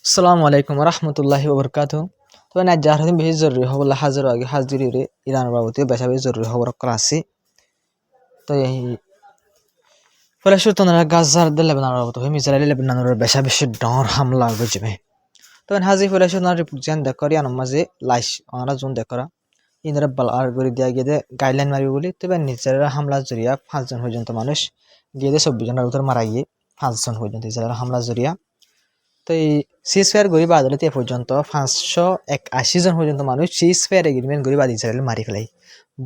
আসসালামু আলাইকুম রহমতুল্লাহি ওবরকাতু। তবে না যার হদিন বেশি জরুরি হবলা হাজার আগে হাজির ইরানের বাবদে বেশা বেশি জরুরি খবর আসি। তো এই ফলে সুতরাং গাজার দে লেবানন বাবদ হই ইসরায়েল লেবাননের বেশা বেশি ডর হামলা গজবে। তবে হাজি ফলে সুতরাং রিপোর্ট জান দেখরি আনম মাঝে লাইশ ওনারা জোন দেখরা ইনরা বাল আর গরি দিয়া গিয়ে গাইডলাইন মারি বলি তবে নিজের হামলা জরিয়া 5 জন পর্যন্ত মানুষ গিয়ে 24 জনের উত্তর মারা গিয়ে 5 জন পর্যন্ত ইসরায়েল হামলা জরিয়া। তো এই সিজফায়ার গরিব আদালতে এ পর্যন্ত 581 জন পর্যন্ত মানুষ সিজফায়ার এগ্রিমেন্ট গরিব ইসরায়েল মারি ফেলাই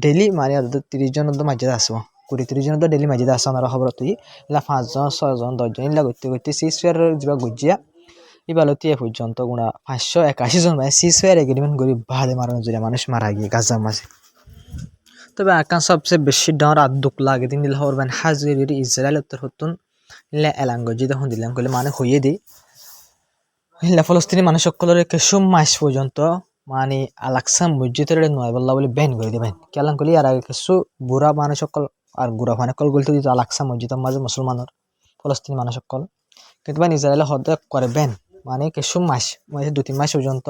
ডেলি মারি আদালত 30 জন মাঝে আসবো 20-30 জন ডেলি মাঝে আসা ওনারা খবর তুই এলা 5 জন 6 জন 10 জন ইলা করতে করতে সিজফায়ার যা গুজিয়া ইবালতি এ পর্যন্ত গুণা 581 জন মানে সিজফায়ার এগ্রিমেন্ট গরিব ভাড়ে মারানো জুড়ে মানুষ মারা গিয়ে গাজার মাঝে। তবে আকান সবচেয়ে বেশি ডর আর দুঃখ লাগে দিন দিল হরবেন হাজির ইসরায়েল উত্তর হতুন এলাঙ্গজি তখন দিলাম কইলে মানে হইয়ে দিই ফলস্তিনি মানুষ সকলের কিছু মাস পর্যন্ত মানে আলাকসা মসজিদের নয় বল্লা বলে ব্যান করে দেবেন কেলাম করলে আর আগে কিছু বুড়া মানুষ সকল আর গুড়া ফানে কল বলতে দিত আলাকসা মসজিদের মাঝে মুসলমানের ফলস্তিনি মানুষ সকল কিন্তু ইসরায়েলে হদ করে ব্যান মানে কিছু মাস মানে 2-3 মাস পর্যন্ত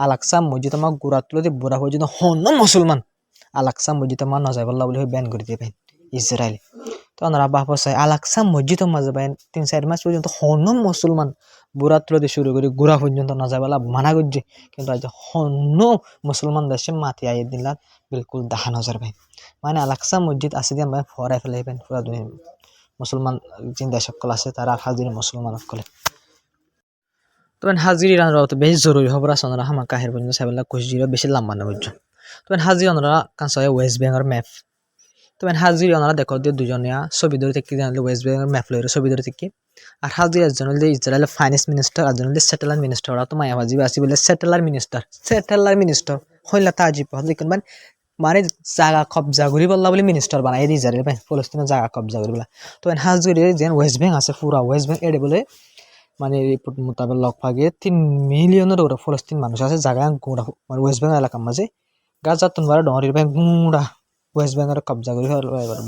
আলাকসা মসজিদ আমার গুড়া তুলে দিয়ে বুড়া পর্যন্ত হন মুসলমান আলাকসা মসজিদ আমার নজাই বল্লা বলে ব্যান করে দেবেন ইসরায়েল। তো ওনারা বাপ চাই আলাকসা মসজিদের মাঝে বাইন 3-4 মাস পর্যন্ত হন মুসলমান বুড়া তুলে দিয়ে শুরু করি গুড়া পর্যন্ত না যাবেলা মানা করছে কিন্তু আজ হন মুসলমান দেশে মাতি আইয়ে দিলাম বিলকুল দেখা নজর ভাই মানে আলাকসা মসজিদ আছে দিয়ে আমরা ফরাই ফেলাইবেন পুরা দুনিয়া মুসলমান যে দেশ সকল আছে তারা হাজির মুসলমান সকলে। তবে হাজির ইরান তো বেশ জরুরি খবর আছে ওনারা হামা কাহের পর্যন্ত সাইবেলা কুশজিরও বেশি লাম্বা না বুঝছো। তবে হাজির ওনারা কাঁচা ওয়েস্ট বেঙ্গল ম্যাপ তবে হাজির ওনারা দেখো দিয়ে দুজনিয়া ছবি ধরে থেকে জানলে ওয়েস্ট বেঙ্গল ম্যাপ লইরে ছবি ধরে থেকে আর হাজির একজন হলে ইসরায়েলের ফাইন্যান্স মিনিস্টার একজন হলে স্যাটেলাইট মিনিস্টার ওরা তো মায়াবাজি আসি বলে স্যাটেলাইট মিনিস্টার হইলা তা আজিব দেখুন মানে জায়গা কবজা করি বললা বলে মিনিস্টার বানাই দিয়ে ইসরায়েল ফলস্তিনের জায়গা কবজা করি বলা। তো হাজির যেন ওয়েস্ট বেঙ্ক আছে পুরা ওয়েস্ট বেঙ্ক এড়ে বলে মানে রিপোর্ট মোতাবেক লগ ভাগে 3 মিলিয়নের ওরা ফলস্তিন মানুষ আছে জায়গা গুঁড়া মানে ওয়েস্ট বেঙ্গল এলাকার মাঝে গাজা তুনবার ডরির ব্যাংক গুঁড়া ওয়েস্ট বেঙ্গলের কবজা করি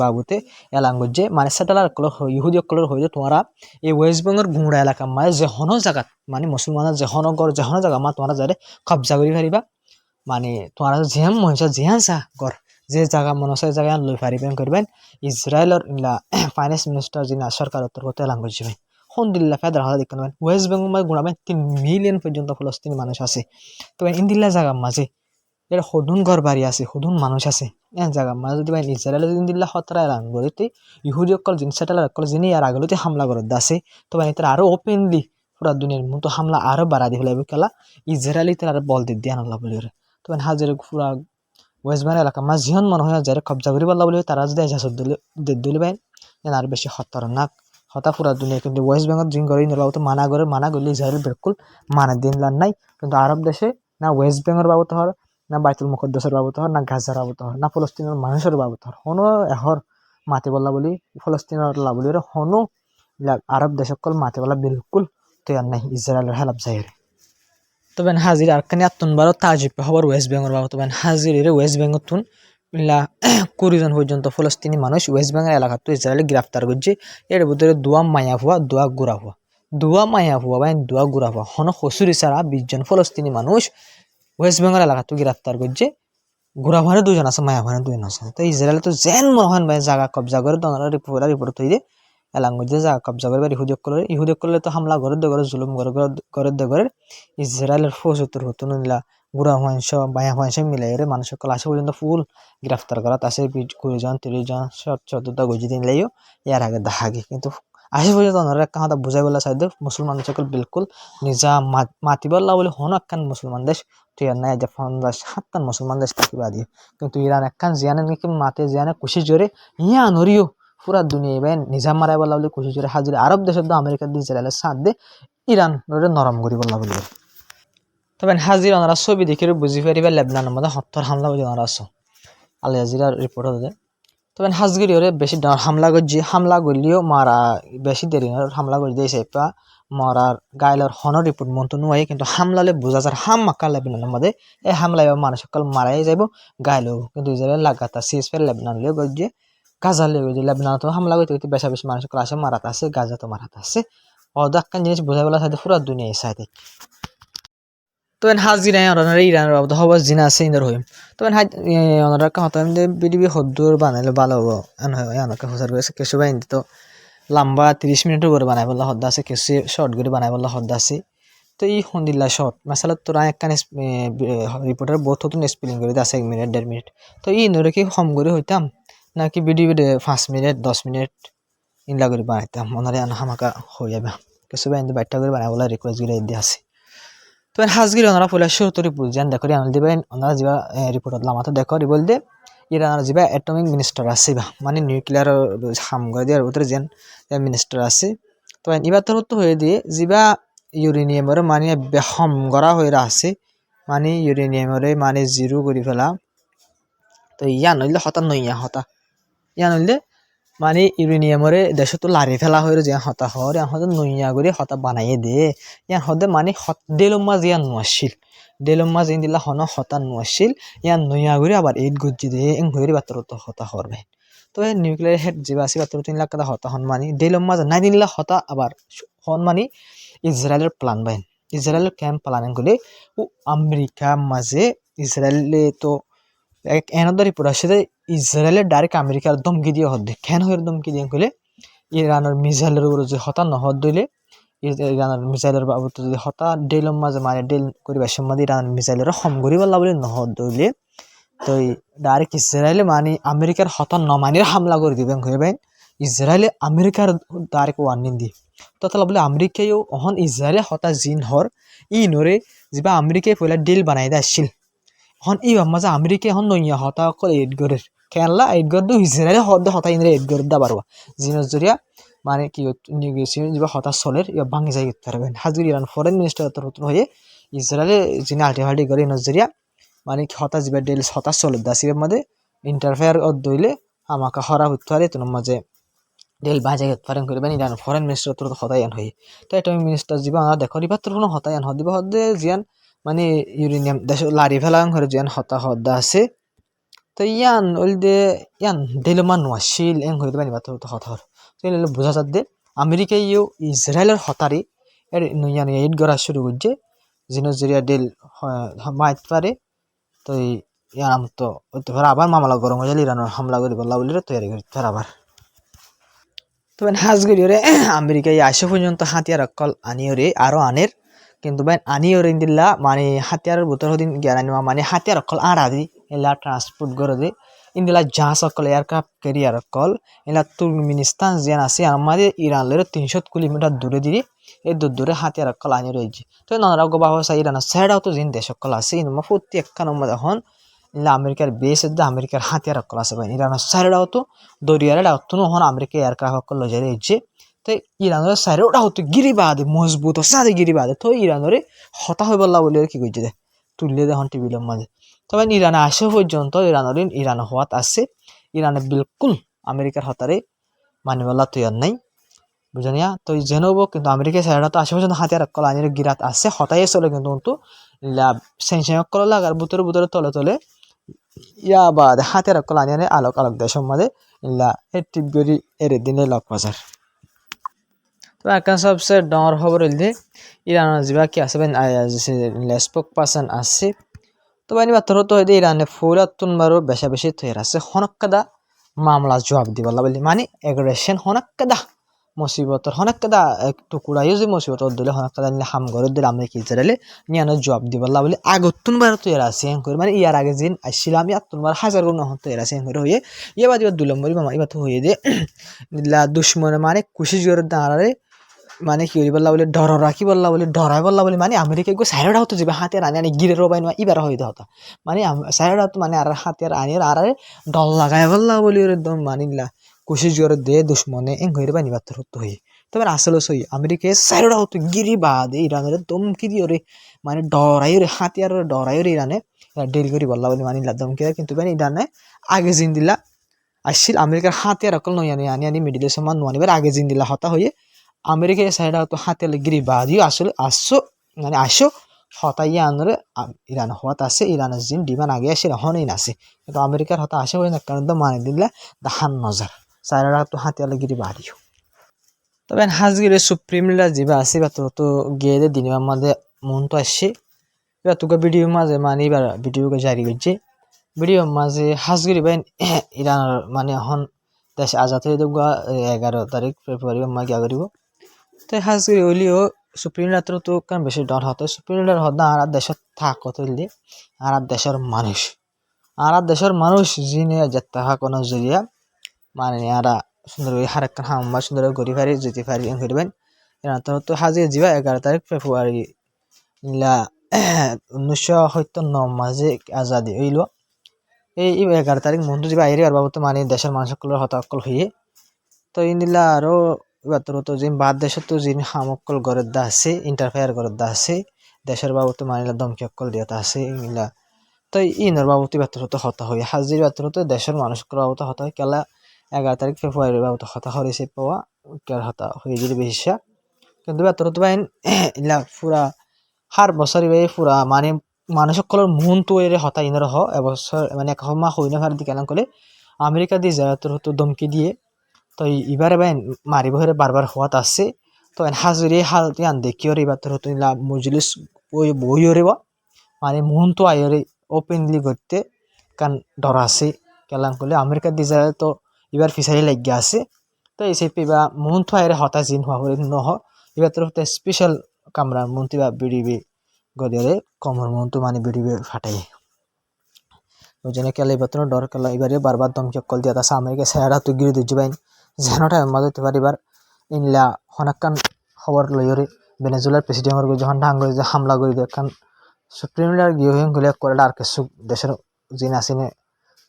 বাবুতে এলাং যে মানে স্যাটেলাইট কলর ইহুদি কলর হয়ে তোমরা এই ওয়েস্ট বেঙ্গল গুঁড়া এলাকার মাঝে যে হন জায়গা মানে মুসলমানের যে হন গড় যে হন জায়গা মা তোমরা যারে কবজা করি পারিবা মানে তোমরা যেহাম মহিষা যেহান চা গড় যে জায়গা মনে হয় জায়গা লই পারিবেন করবেন ইসরায়েলের ইলা ফাইন্যান্স মিনিস্টার যিনি সরকার উত্তর করতে এলাং করছে হন্দিল্লা ফেদার হওয়া দেখতে পাবেন ওয়েস্ট বেঙ্গল মাঝে গুঁড়া 3 মিলিয়ন পর্যন্ত ফলস্তিনি মানুষ আছে। তো ইন্দিল্লা জায়গার মাঝে এটা সদুন ঘর বাড়ি আছে সদুন মানুষ আছে এন জায়গা মানে যদি ইসরায়েল দিল্লা হতরা এলান গড়িতে ইহুদি অকল যিনি স্যাটেলাইট অকল যিনি আর আগলতে হামলা করে দাসে তো তারা আরো ওপেনলি পুরা দুনিয়ার মতো হামলা আরো বাড়া দিয়ে ফেলাইব খেলা ইসরায়েলি তারা বল দিয়ে দিয়ে আনলা বলে তো হাজার পুরা ওয়েস্ট বেঙ্গল এলাকা মাঝ জিহন মনে হয় যারা কবজা করি বললা বলে তারা যদি এজাজত দিলে বাইন আর বেশি খতরনাক হতা পুরা দুনিয়া কিন্তু ওয়েস্ট বেঙ্গল জিং করে নিলাও তো মানা করলে ইসরায়েল বিলকুল মানে দিন লান নাই কিন্তু আরব দেশে না ওয়েস্ট বেঙ্গল বাবদ হর না বাইতুল মুকদ্দাসের বাবদ হর না গাজার বাবদ হর না ফলস্তিনের মানুষের বাবদ হর হনো এহর মাতি বললা বলি ফলস্তিনের লা বলি হনো আরব দেশ সকল মাতি বলা বিলকুল তৈয়ার নাই ইসরায়েলের হেলাপ যাই। তবে হাজির আর কানি আত্মনবারও তাজিব খবর ওয়েস্ট বেঙ্গল বাবদ তবে হাজির ওয়েস্ট বেঙ্গল তুন ইলা 20 জন পর্যন্ত ফলস্তিনি মানুষ ওয়েস্ট বেঙ্গল এলাকা তো ইসরায়েল গ্রেফতার করছে এর ভিতরে দোয়া মায়া হওয়া দোয়া গুড়া হওয়া দোয়া মায়া হওয়া বা দোয়া গুড়া হওয়া হনো হসুরি ছাড়া 20 জন ফলস্তিনি মানুষ ওয়েস্ট বেঙ্গল এলাকা তো গ্রেফতার করছে গুড়া ভাড়ে 2 জন আছে মায়া ভাড়ে 2 জন আছে। তো ইসরায়েল তো যেন মহান ভাই জায়গা কবজা করে তোমরা রিপোর্ট হয়ে যায় এলাঙ্গ যে জায়গা কবজা করবে ইহুদি করলে তো হামলা করে জুলুম করে ইসরায়েলের ফৌজ উত্তর হতো নিলা গুড়া হওয়াংশ বায়া হওয়াংশ মিলাই মানুষ সকল আসে পর্যন্ত ফুল গ্রেফতার করা তাছে 20 জন 30 জন 70 গজি দিন লাইও ইয়ার আগে দেখা গে কিন্তু আসে পর্যন্ত ওনারা একটা কথা বুঝাই বলা চাই মুসলমান সকল বিলকুল নিজা মাতি বললা বলে হন একখান মুসলমান দেশ তুই আর নাই যে 50-7 মুসলমান দেশ থাকিবা দিয়ে কিন্তু ইরান একখান জিয়ানে নাকি মাতে জিয়ানে খুশি জোরে ইয়া নরিও পুরা দুনিয়া এবার নিজাম মারাই বলা বলে খুশি জোরে হাজির আরব দেশের তো আমেরিকা দিয়ে ইসরায়েলের সাথ দে ইরান নরম করি বললা বলি। তবে হাজির ওনারা ছবি দেখে বুঝি পারিবা লেবনানের মধ্যে হত্যার হামলা বুঝি ওনারা আছো আল জাজিরার রিপোর্ট হতে তবে হাজগিরি ওরে বেশি হামলা করলেও মারা বেশি দেরি হামলা করে দিয়েছে মরার গাইলের হন রিপোর্ট মন্ত নয় কিন্তু হামলালে বোঝা যার হাম মাক্কা লেবনানের মধ্যে এই হামলায় মানুষ সকল মারাই যাব গাইলেও কিন্তু ইসরায়েল লাগাতা সিজফায়ার লেবনান লিয়ে গিয়ে গাজা লিয়ে গিয়ে লেবনান তো হামলা করতে করতে বেশি মানুষ সকল আসে মারাতে আছে গাজা তো মারাতে আছে অদাক্কান জিনিস বোঝাই বলা সাথে পুরো দুনিয়া সাথে। তো এন হাজিরা অনারা ইরানের বাবদ হওয়া জিনা আছে ইন্দর হইম তো এন হাজ অনারা কাহতা এমনি বিডিবি হদ্দুর বানাইলে ভালো হবো এন হয় অনেকে হুসার করেছে কিছু বাইন তো লম্বা 30 মিনিটের উপরে বানাই বললে হদ্দা আছে কিছু শর্ট করে বানাই বললে হদ্দা আছে তো এই হন্দিল্লা শর্ট মাসালা তোরা একখান রিপোর্টার বহুত নতুন স্পেলিং করে আছে 1 মিনিট 1.5 মিনিট তো ই নরে কি কম করে হইতাম নাকি ভিডিও 5 মিনিট 10 মিনিট ইনলা করে বানাইতাম ওনারে হামাকা হয়ে যাবে কিছু বাইন বাইটটা করে বানাই বলে রিকোয়েস্ট করে দিয়ে আছে তো হাজগিরি ওনারা পয়লা শুরু তরি বুঝান দেখো আনল দিবেন ওনারা যা রিপোর্টত লামাতো দেখো বল দে ইরান যা অ্যাটমিক মিনিস্টার আছে বা মানে নিউক্লিয়ার হাম করে দেওয়ার ভিতরে যেন মিনিস্টার আছে তো এবার তোর তো হয়ে দিয়ে যা ইউরেনিয়ামের মানে বেহম করা হয়ে আছে মানে ইউরেনিয়ামের মানে জিরো করে ফেলা তো ইয়া নইলে হতা নইয়া হতা ইয়া নইলে মানে ইউরেনিয়ামরে দেশ তো লারি ফেলা হয়ে যে হতা হর হতে নইয়া করে হতা বানাইয়ে দে ইয়ান হদে মানে ডেলম্মা জিয়ান নোয়াশিল ডেলম্মা জিন দিলা হন হতা নোয়াশিল ইয়ান নইয়া করে আবার এইট গজ্জি দে এং হইরে বাতর তো হতা হর ভাই তো এই নিউক্লিয়ার হেড যেবা আছে বাতর 3 লাখ কথা হতা হন মানে ডেলম্মা নাই দিলা হতা আবার হন মানে ইসরায়েলের প্ল্যান ভাই ইসরায়েলের ক্যাম্প প্ল্যানিং করে ও আমেরিকা মাঝে ইসরায়েলে তো এক এনদার রিপোর্ট আসছে যে ইসরায়েলের ডাইরেক্ট আমেরিকার ধমকি দিয়ে হদ্দে কেন হয়ে ধমকি দিয়ে কইলে ইরানের মিসাইলের উপরে যে হতা নহদ দইলে ইরানের মিসাইলের বাবদ যদি হতা ডেলম মাঝে মানে ডেল করিবার সময় ইরানের মিসাইলের হম করি বললা বলে নহদ দইলে তো ডাইরেক্ট ইসরায়েলে মানে আমেরিকার হতা নমানির হামলা করে দিবেন হইবেন ইসরায়েলে আমেরিকার ডাইরেক্ট ওয়ার্নিং দি তো তাহলে বলে আমেরিকায়ও অহন ইসরায়েলে হতা জিন হর ই নরে যা আমেরিকায় পয়লা ডিল বানাই দে আসছিল হন ই মাঝে আমেরিকা হন নইয়া হতা অকল এডগরের কেনলা এডগর দু ইসরায়েলে হদ হতা ইন্দ্রে এডগর দা পারবা জিনস জরিয়া মানে কি নিউগেশন যা হতা সলের ইয়া ভাঙি যাই পারবেন হাজির ইরান ফরেন মিনিস্টার তরফ হয়ে ইসরায়েলে যিনি আল্টিহাল্টি করে নজরিয়া মানে হতা যা ডেল হতা সলের দাসির মধ্যে ইন্টারফেয়ার দইলে আমাকে হরা হইতে পারে তোর মাঝে ডেল বাজাই পারেন করবেন ইরান ফরেন মিনিস্টার তরফ হতায়ান হয়ে তো এটা মিনিস্টার যা আমরা দেখো রিবার তরফ হতায়ান হদিব হদে জিয়ান মানে ইউরেনিয়াম দেশ লারি ফেলাং হরে যেন হতা হদ্দা আছে তো ইয়ান ওই দে ইয়ান দেলমান নোয়াশিল এং হইতে পারি বাতো তো হতা হর তো এলে বোঝা যাত দে আমেরিকায় ইউ ইসরায়েলের হতারি এর নইয়া নইয়া ইট গড়া শুরু করছে জিনস জরিয়া ডেল মাইত পারে তো ইয়ান তো হইতে পারে আবার মামলা গরম হয়ে যাবে ইরানের হামলা করে বললা বলে তৈরি করতে পারে আবার তো হাজগরি রে আমেরিকায় আসে পর্যন্ত হাতিয়ার অকল আনিও রে আরো আনের কিন্তু ভাই আনিও রে দিল্লা মানে হাতিয়ারের ভিতর হদিন জ্ঞান মানে হাতিয়ার অকল আড়া দি এলা ট্রান্সপোর্ট করে দে ইন্দিলা জাহাজ অকল এয়ারক্রাফট ক্যারিয়ার অকল এলা তুর্কমেনিস্তান যেন আছে আমাদের ইরানের 300 কিলোমিটার দূরে দিয়ে এই দূরে হাতিয়ার অকল আনিও রয়েছে তো নানারা গো বাবা সাই ইরান সাইডাও তো জিন দেশ অকল আছে ইনমা ফুটি একখান এখন ইলা আমেরিকার বেস দে আমেরিকার হাতিয়ার অকল আছে ভাই ইরানের সাইডাও তো দরিয়ারে ডাউতো হন আমেরিকা এয়ারক্রাফট অকল লজে রয়েছে তো ইরানের সাইডে ওটা হতো গিরিবাদে মজবুত সাদে গিরিবাদে তো ইরানরে হতা হয়ে বললা বলে কি কইছে দে তুললে দেখুন টিভির মাঝে তবে ইরানে আসে পর্যন্ত ইরান হওয়াত আছে ইরানে বিলকুল আমেরিকার হতারে মানে বললা তৈয়ার নাই বুঝানিয়া তো জেনব কিন্তু আমেরিকার সাইডে তো আসে পর্যন্ত হাতিয়ার অকল আনির গিরাত আছে হতাই চলে কিন্তু সেন অকল লাগার বুতরে বুতরে তলে তলে ইয়া বাদ হাতিয়ার অকল আনিয়ে আলোক আলোক দেশের মাঝে ইল্লা এই টিপগরি এর দিনে লক বাজার তো এখন সবচেয়ে ডর খবর হইলে ইরানের যা কি আছে স্পোক পার্সন আছে তো বাইনি বাতর তো হইতে ইরানে ফুরাতুন বারো বেশা বেশি তৈরি আছে হনকাদা মামলা জবাব দিবলা বলি মানে এগ্রেশন হনকাদা মুসিবতর হনকাদা টুকুরাইও যে মুসিবত দিলে হনকাদা নিলে হাম ঘর দিলে আমরা কি ইসরায়েলে নিয়ানো জবাব দিবলা বলি আগতুন বারো তৈরি আছে করে মানে ইয়ার আগে দিন আসছিলাম ইয়াতুন বার হাজার গুণ হন তৈরি আছে করে হয়ে ইয়ে বাদ এবার 2 নম্বরই মামা এবার হয়ে যে দুশ্মনে মানে কুশি জোরের দাঁড়ারে মানে কি বললা বলে ডর রাখি বললা বলে ডরাই বললা বলে মানে আমেরিকা গো সাইডা হতো যে হাতিয়ার আনি আনি গিরে রবাই না ইবার হইতে হতো মানে সাইডা হতো মানে আর হাতিয়ার আনি আর ডর লাগাই বললা বলি ওর একদম মানিলা কোশিশ করে দে দুশ্মনে এং হইরে বানি বাত্তর হতো হই তবে আসলে সই আমেরিকায় সাইডা হতো গিরি বাদে ইরানের দমকি দিয়ে ওরে মানে ডরাই রে হাতিয়ার ডরাই রে ইরানে ডিল করি বললা বলে মানিলা দমকি কিন্তু মানে ইরানে আগে জিন দিলা আসছিল আমেরিকার হাতিয়ার অকল নই আনি আনি আনি মিডিল সমান নোয়ানিবার আগে জিন দিলা হতা হয়ে আমেরিকা সাইডা তো হাতে গিরি বাদিও আসলে আসো মানে আসো হতাইয়া আনরে ইরান হওয়াত আছে ইরানের জিন ডিমান আগে আসে হনই নাছে কিন্তু আমেরিকার হতা আসে হয় না কারণ তো মানে দিলে দাহান নজর সাইডা তো হাতে গিরি বাদিও তবে হাজগিরে সুপ্রিম লিডার যিবা আছে বা তো গিয়ে দিনের মধ্যে মন তো আসছে এবার তোকে ভিডিও মাঝে মানে এবার ভিডিওকে জারি করছে ভিডিও মাঝে হাজগিরি বাইন ইরানের মানে এখন দেশ আজাদ হয়ে দেবো 11 তারিখ ফেব্রুয়ারি মা গিয়া করিব তো হাজগিরি হইলেও সুপ্রিম রাত্র তো কারণ বেশি ডর হতো সুপ্রিম রাত্র হত না আর দেশের থাকত হইলে আর দেশের মানুষ যিনি যেতে হা কোনো জরিয়া মানে আরা সুন্দর হারেক হাম্বা সুন্দর গড়ি ফারি যেতে ফারি করিবেন তো হাজিয়ে যাবা 11 তারিখ ফেব্রুয়ারি ইলা 1957 মাঝে আজাদি হইল এই 11 তারিখ মন্টু যাবা এর আর বাবু মানে দেশের মানুষ সকলের হতাকল হয়ে তো ইন্দিলা আরো এবার তো যে বাদ দেশের তো যিনি হামকল গড়ের দা আছে ইন্টারফেয়ার গড়ের দা আছে দেশের বাবু তো মানে দমকি অকল দিয়াতা আছে ইলা তো ইনর বাবুতি বাতরত হতা হয় হাজির বাতরত দেশের মানুষের বাবুতে হতা হয় কেলা 11 তারিখ ফেব্রুয়ারি বাবুতে হতা হরিছে পাওয়া কেল হতা হয়ে যদি বেশিসা কিন্তু বাতরত বাইন ইলা পুরা হার বছর ইবাই পুরা মানে মানুষ সকলের মন তো এর হতা ইনর হ এবছর মানে এক মা হইনা ভার দি কেলাম কলে আমেরিকা দিয়ে যায় তোর দমকি দিয়ে তো এবারে বাইন মারিব হরে বারবার হওয়াত আছে তো হাজিরে হাল তিয়ান দেখিও রে বাতর হতো ইলা মজলিস ওই বইও রে মানে মন তো আইরে ওপেনলি করতে কারণ ডর আছে কেলাম করলে আমেরিকা দিয়ে যায় তো এবার ফিসারি লাগিয়ে আছে তো এই সেই বা মন তো আইরে হতাশ জিন হওয়া হলে নহ এবার তোর স্পেশাল কামরা মন্ত্রী বা বিড়িবে গদিয়ারে কমর মন তো মানে বিড়িবে ফাটাই ওই জন্য কেলা এবার তোর ডর কেলা এবারে বারবার দমকে কল দিয়া আছে আমেরিকা সেরা তুই গিয়ে দিচ্ছি বাইন যেন টাইম মাঝে হতে পারি এবার ইনলা হনাক্কান খবর লইরে ভেনেজুয়েলার প্রেসিডেন্টের যখন ডাঙ্গ যে হামলা করে দিয়ে কারণ সুপ্রিম লিডার গিয়ে গলে করে আর কিছু দেশের জিন আসিনে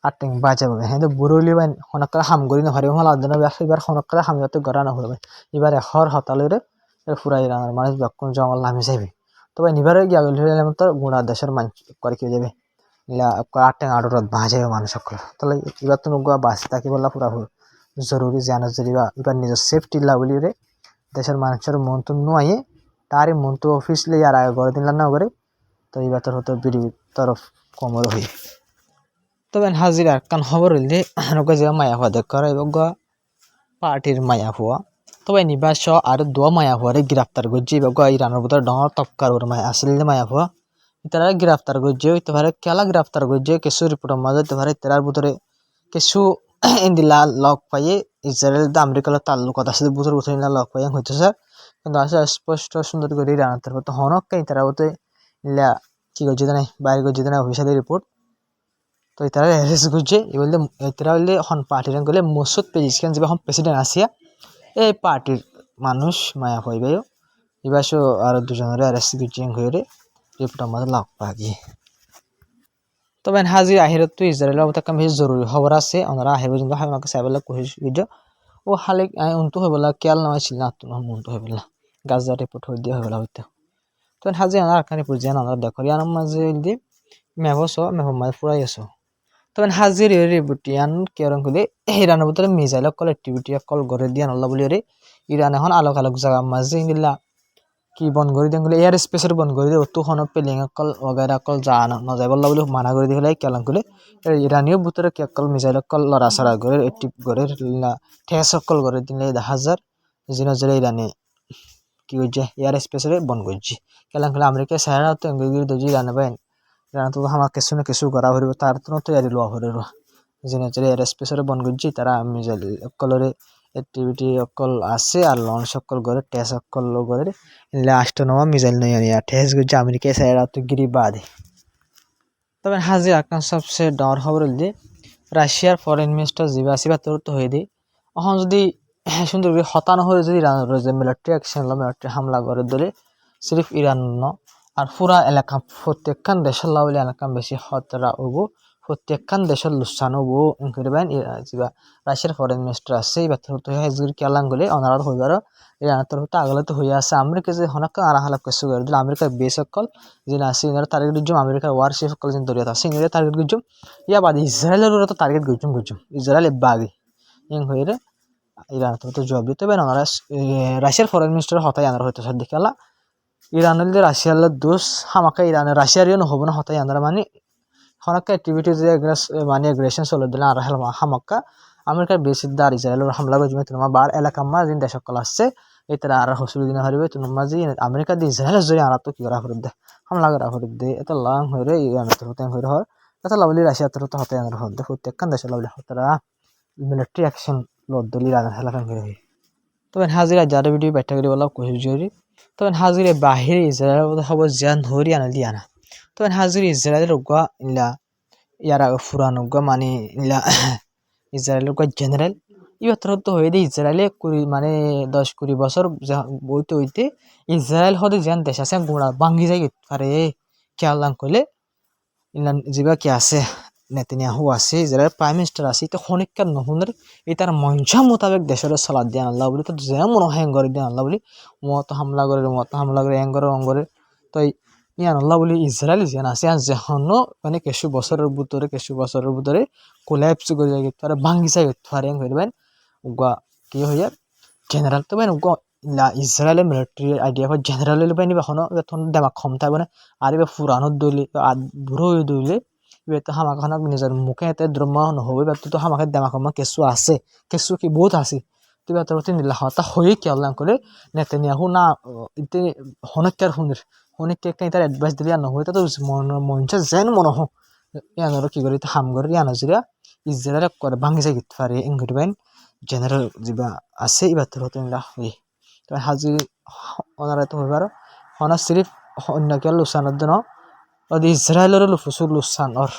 আটিং বাঁচাবে হ্যাঁ বুড়লি বাইন হনকালে হাম করি না ভারি হল আদনা এবার হনকালে হাম যাতে গড়া না হলো এবার এখর হতালরে ফুরা ইরানের মানুষ বাক্য জঙ্গল নামে যাবে তবে নিবারে গিয়া গেলে তো গুণা দেশের মানুষ করে কি যাবে ইলা আটিং আড়ত বাঁচাবে মানুষ সকল তাহলে এবার তো নগুয়া বাঁচে থাকি বললা পুরা জরুরি জানা জরিবা এবার নিজের সেফটি লাভলি রে দেশের মানুষের মন তো নয় তারই মন তো অফিস লে আর আগে গড়ে দিলাম না করে তো এই বাতর হতো বিড়ি তরফ কমর হই তবে হাজির আর কান খবর হইলে নৌকা যে মায়া হওয়া দেখ করা এবং পার্টির মায়া হওয়া তবে নিবাস আর দোয়া মায়া হওয়ারে গ্রেফতার করছে এবং ইরানের ভিতর ডর তক্কার ওর মায়া আসলে মায়া হওয়া তারা গ্রেফতার করছে হইতে পারে কেলা গ্রেফতার করছে কিছু রিপোর্টের মাঝে হইতে পারে তার ভিতরে কিছু ইন্দিলা লক পাইয়ে ইসরায়েল আমেরিকার তাল্লুকত আছে বুঝর বুঝর লক পাইয়ে হইতে স্যার কিন্তু আসলে স্পষ্ট সুন্দর করে ইরানের মতো হনক কাই তারা হতে ইলা কি করছে না বাইরে করছে না অফিসিয়ালি রিপোর্ট তো তারা অ্যারেস্ট করছে বললে তারা বললে এখন পার্টির গেলে মসুদ পেজিসখান যে এখন প্রেসিডেন্ট আসিয়া এই পার্টির মানুষ মায়া পাইবাইও এবার আর দুজনের অ্যারেস্ট করছে হয়ে রিপোর্ট আমাদের লাভ পাগি তবে হাজির আহিরত তো ইসরায়েলের মতো একটা বেশ জরুরি খবর আছে ওনারা আহিব কিন্তু আমাকে সাইবেলা কোশিশ করছে ও হালে উন্তু হয়ে বলা কেয়াল নয় ছিল না তো উন্তু হয়ে বলা গাজা রিপোর্ট হয়ে দিয়ে হয়ে বলা হইতে তো হাজির আমার আকানি পুজে আমরা দেখো ইয়ার মাঝে দিয়ে মেহস মেহমায় ফুরাই আছো তবে হাজির বুটিয়ান কেরম করে ইরানের ভিতরে মিসাইল কল অ্যাক্টিভিটি কল গড়ে দিয়ে নল্লা বলি রে ইরান এখন আলোক আলোক জায়গা মাঝে গিলা কি বন করে দিয়ে গেলে এয়ার স্পেসের বন করে দিয়ে অত হন পেলিং কল ওগাইরা কল যা নজাই বললা বলে মানা করে দিয়ে কেলাম করে ইরানীয় ভিতরে কে কল মিসাইল কল লড়াছড়া করে অ্যাক্টিভ করে ঠেস কল করে দিলে 10,000 জিনজরে ইরানি কি করছে এয়ার স্পেসের বন করছে কেলাম করে আমেরিকা সারা তো এঙ্গির দজি ইরানে বাইন ইরান তো আমার কিছু না কিছু করা হইব তার তো তৈরি লওয়া হইব জিনজরে এয়ার স্পেসের বন করছে তারা মিসাইল কলরে অ্যাক্টিভিটি অকল আছে আর লঞ্চ সকল করে টেস সকল করে লাস্ট নওয়া মিসাইল নয় আনিয়া ঠেস করছে আমেরিকা সারা তো গিরি বাদে তবে হাজির আকান সবচেয়ে ডর খবর হইলে রাশিয়ার ফরেন মিনিস্টার জিবাসি বাতরত হয়ে দিই এখন যদি সুন্দর করে হতানো হয়ে যদি ইরান যে মিলিটারি অ্যাকশন মিলিটারি হামলা করে ধরে সিরিফ ইরান ন আর পুরা এলাকা প্রত্যেকখান দেশের লাউলি এলাকা বেশি হতরা হবো প্রত্যেকখান দেশের লুসান হবো ইনক্রিবেন যা রাশিয়ার ফরেন মিনিস্টার আছে এই বাতরত হয়ে হাজির কেলান গলে অনারত হইবার ইরানের তরফ আগলে তো হয়ে আছে আমেরিকা যে হনাক আর হালাপ কিছু করে দিলে আমেরিকার বেস সকল যে আছে ইনার টার্গেট গুজুম আমেরিকার ওয়ারশিপ সকল যে দরিয়াত আছে ইনার টার্গেট গুজুম ইয়া বাদে ইসরায়েলের তো টার্গেট গুজুম ইসরায়েল বাগে ইং হয়ে ইরান তো জবাব দিতে পারে ওনারা রাশিয়ার ফরেন মিনিস্টার হতাই আনার হয়তো সার দেখে ইরানের যে রাশিয়ার দোষ হামাকা ইরানের রাশিয়ারও নহব না হতাই আনারা মানে হনাক্কা অ্যাক্টিভিটি যে মানে এগ্রেশন চলে দিলে আর হামাক্কা আমেরিকার বেশি দার ইসরায়েলের হামলা করছে তোমার বার এলাকা মা যে দেশ সকল আসছে এই তারা আর হসুল দিন হারিবে তো মাঝে আমেরিকা দিয়ে ইসরায়েলের জন্য আর তো কি করা করে দে হামলা করা করে দে এত লং হয়ে ইরান তো হতে হয়ে হর এত লাভলি রাশিয়া তো হতে আর হতে প্রত্যেকখান দেশে লাভলি তারা মিলিটারি অ্যাকশন লদ দলি রাজা হেলাকান করে তবে হাজিরা যারা ভিডিও ব্যাখ্যা করে বলা কোশিশ করি তবে হাজিরে বাহিরে ইসরায়েলের খবর জিয়ান ধরি আনা দিয়া না তবে হাজির ইসরায়েলের উগ্র ইলা ইয়ারা ফুরান উগ্র মানে ইলা ইসরায়েলের উগ্র জেনারেল ইবাত্র তো হয়ে দিয়ে ইসরায়েলে মানে 10-20 বছর বইতে হইতে ইসরায়েল হতে যেন দেশ আছে গোড়া ভাঙ্গি যায় পারে খেয়াল না করলে ইলান যিবা কি আছে নেতানিয়াহু আছে ইসরায়েল প্রাইম মিনিস্টার আছে এটা খনিকার নহুনের এই তার মঞ্চা মোতাবেক দেশের সালাদ দিয়ে আল্লাহ বলি তো যেমন হ্যাঙ্গর দিয়ে আল্লাহ বলি মত হামলা করে অঙ্গরে তো ইয়ান আল্লাহ বলি ইসরায়েল যেন আছে আর যেহনো মানে কিছু বছরের ভিতরে কোল্যাপস করে যায় তারা ভাঙ্গি যায় পারে হইবেন উগা কি হইয়া জেনারেল তো উগা ইসরায়েলের মিলিটারি আইডিয়া ফর জেনারেল পাই নিবা এখনো তখন দেমাক ক্ষমতা মানে আর এবার ফুরানো দইলে বুড়ো হয়ে দইলে এবার তো হামাখানক নিজের মুখে এতে দ্রব্য নহব এবার তো হামাকে দেমাক কেঁচু আছে কেঁচু কি বহুত আছে তো এবার তোর নিলা হতা হয়ে কি আল্লাহ করে নেতানিয়াহু না ইতে হনকার হনিককে তার অ্যাডভাইস দিলে নহলে তো মনসা যেন মনে হোক ইয়ানোর কি করে হাম করে ইয়ানো জিরা ইসরায়েল করে ভাঙি যায় গিতে পারে এঙ্গুরিবেন জেনারেল যিবা আছে এবার তোর হতে নিলা হয়ে তো হাজি ওনারা তো হইবার হনা সিরিফ অন্য কেউ লুসানোর জন্য ওদের ইসরায়েলের লুফুসুর লুসানোর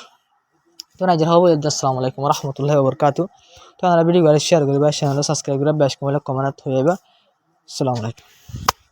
তো নাইজার হবো আসসালামু আলাইকুম রহমতুল্লাহ বরকাতু তো আমরা ভিডিও শেয়ার করিবা চ্যানেল সাবস্ক্রাইব করিবা বেশ কমেন্ট হয়ে যাবে আসসালামু আলাইকুম